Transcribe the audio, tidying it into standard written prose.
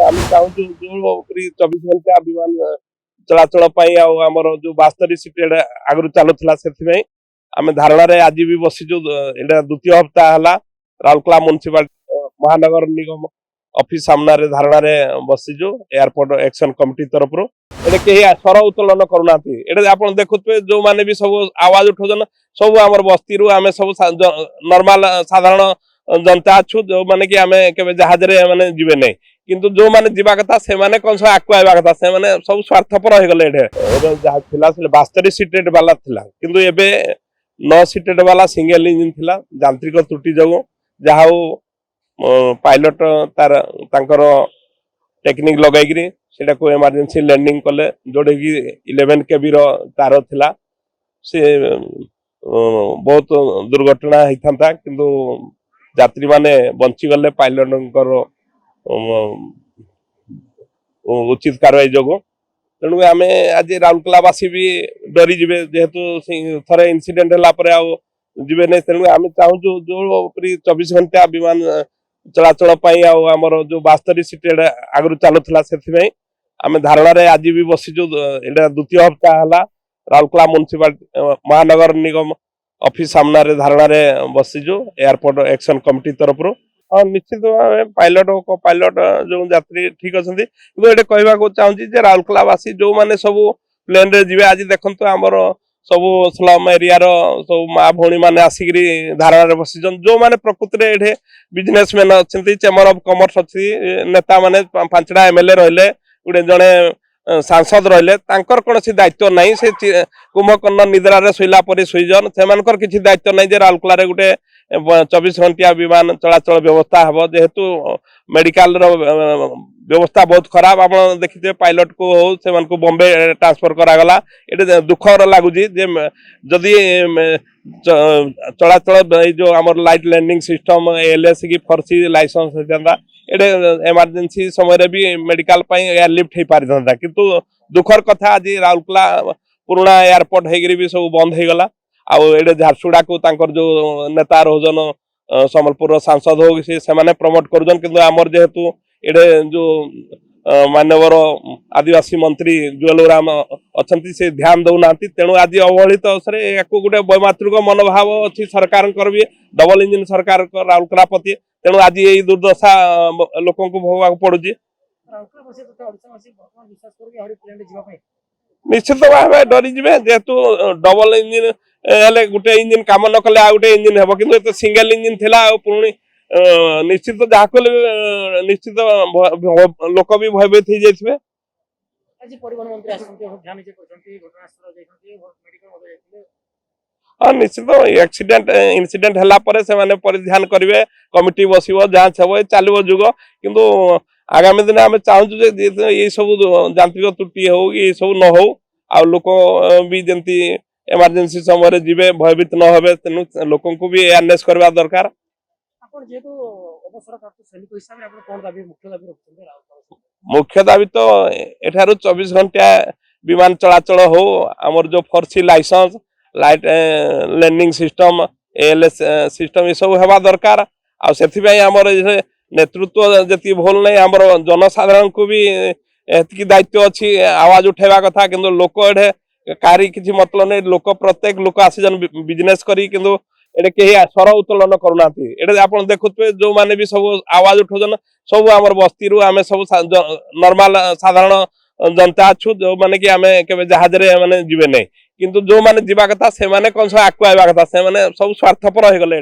आम चाहूँ जो 24 घंटा विमान चलाचल आमर जो 72 सीट आगु चलुला से आम धारणा आज भी बसीचु द्वितीय हप्ताह है राउरकेला म्युनिसिपाल महानगर निगम ऑफिस सामना धारणा बसीचु एयरपोर्ट एक्शन कमिटी तरफ कहीं स्वर उत्तोलन करूना आप देखुए जो मैंने भी सब आवाज उठाउन सब आम बस्ती आम सब नॉर्मल साधारण जनता अच्छु जो मैंने कि आम के जहाज मैंने जीवे नहीं किंतु जो मैंने जीवा कथा से माने कौन सब आकु आइबा कथा से माने सब स्वार्थपर हो गले जहाँ थिला 72 सीटेड वाला थिला किंतु एबे 9 सीटेड वाला सिंगल इंजिन थिला यांत्रिक त्रुटि जगो जहाँ पायलट तार तांकर टेक्निक लगाई सेटा को इमरजेंसी लैंडिंग कले जोड़े कि 11 केबी रो तार थिला से बहुत दुर्घटना होता किंतु यात्री माने बंची गले पायलट उचित कार्रवाई जो तेणु आम आज राउरकेलावासी भी डरी जीवे जेहेतु थे इनसीडेंट है नहीं तेणु आम चाहूँ जो 24 घंटा विमान चलाचल आमर जो 72 सीट आगु चलुला से आम धारणा आज भी बसीचु द्वितीय हप्ताह है राउरकेला म्युनिसिपाल महानगर निगम ऑफिस सामना धारणा बसीचु एयरपोर्ट एक्शन कमिटी तरफ हाँ निश्चित भाव पायलट को पायलट जो यात्री ठीक अच्छे कि कहवाक चाहूँगी राउरकेलावासी जो मैंने सब प्लेन रे जी आज देखते आमर सब स्लम एरिया सब माँ भौणी मैंने आसिक धारणा बसीचन जो मैंने प्रकृति में ये बिजनेसमैन अच्छा चेम्बर ऑफ कॉमर्स अच्छी नेता मैंने 5टा एमएलए रहिले गोटे जड़े सांसद रहिले कौन सी दायित्व नहीं से कुंभकर्ण निद्रा शोला शुईजन से किसी दायित्व नहीं जे राउरकेला गोटे 24 घंटिया विमान चलाचल व्यवस्था हम जेहेतु मेडिकल व्यवस्था बहुत खराब आप देखिए पायलट को हो से बॉम्बे ट्रांसफर करागला ये दुखर लगुच जदि चलाचल जो आम लाइट लैंडिंग सिस्टम एलएस की फर्सी लाइसेंस होता ये इमरजेंसी समय भी मेडिकल एयरलिफ्ट हो पारि था किंतु दुखर कथा आज राउरकेला पुराना एयरपोर्ट होगी भी सब बंद हो गला आउ झारसुगुड़ा को जो नेता रोजन संबलपुर सांसद हो से माने प्रमोट करुन किंतु आमर जेहेतु ये जो मानवर आदिवासी मंत्री जुएल राम अच्छा से ध्यान दौना तेणु आज अवहेलित अवसर या गोटे वैमातृक मनोभाव अच्छी सरकार भी डबल इंजिन सरकार राउरकेला प्रति तेणु आज यही दुर्दशा लोक भोग पड़ुची निश्चित भाव डरी जाए जेहेतु डबल इंजिन गोटे इंजिन कम न कले आ गोटे इंजिन हम कि सिंगल इंजिन थिला पुणी निश्चित जहाँ निश्चित लोक भी भयभीत हो जाइए हाँ निश्चित एक्सीडेंट इनसीडेंट है से परिधान करेंगे कमिटी बस जांच हम चलो जुग किंतु आगामी दिन आम चाहूँ ये सब यांत्रिक त्रुटि हो ये सब न हो आ लोक भी जमी इमरजेंसी समय जीवे भयभीत न हे तेणु लोक भी अवेयरनेस करवा दरकार मुख्य दाबी तो एठार 24 घंटा विमान चलाचल हो आमर जो फर्सी licence light landing system ALS system ये सब हवा दरकार आमर नेतृत्व जी भूल नहीं आमर जनसाधारण को भी एति दायित्व अच्छी आवाज उठेवा कथा किंतु लोक एठे कारी किसी मतलब नहीं लोक प्रत्येक लोक आसीजन बिजनेस करी किंतु ये कहीं स्वर उत्तोलन करूना ये आप देखुए जो मैंने भी सब आवाज उठाउन सब आम बस्ती आम सब नॉर्मल साधारण जनता अच्छु जो मैंने कि आम के जहाज मैंने जीवे नहीं किंतु जो मैंने जीवा कथा से माने कौन सब आकु आइबा कथा से माने सब स्वार्थपर हो गले।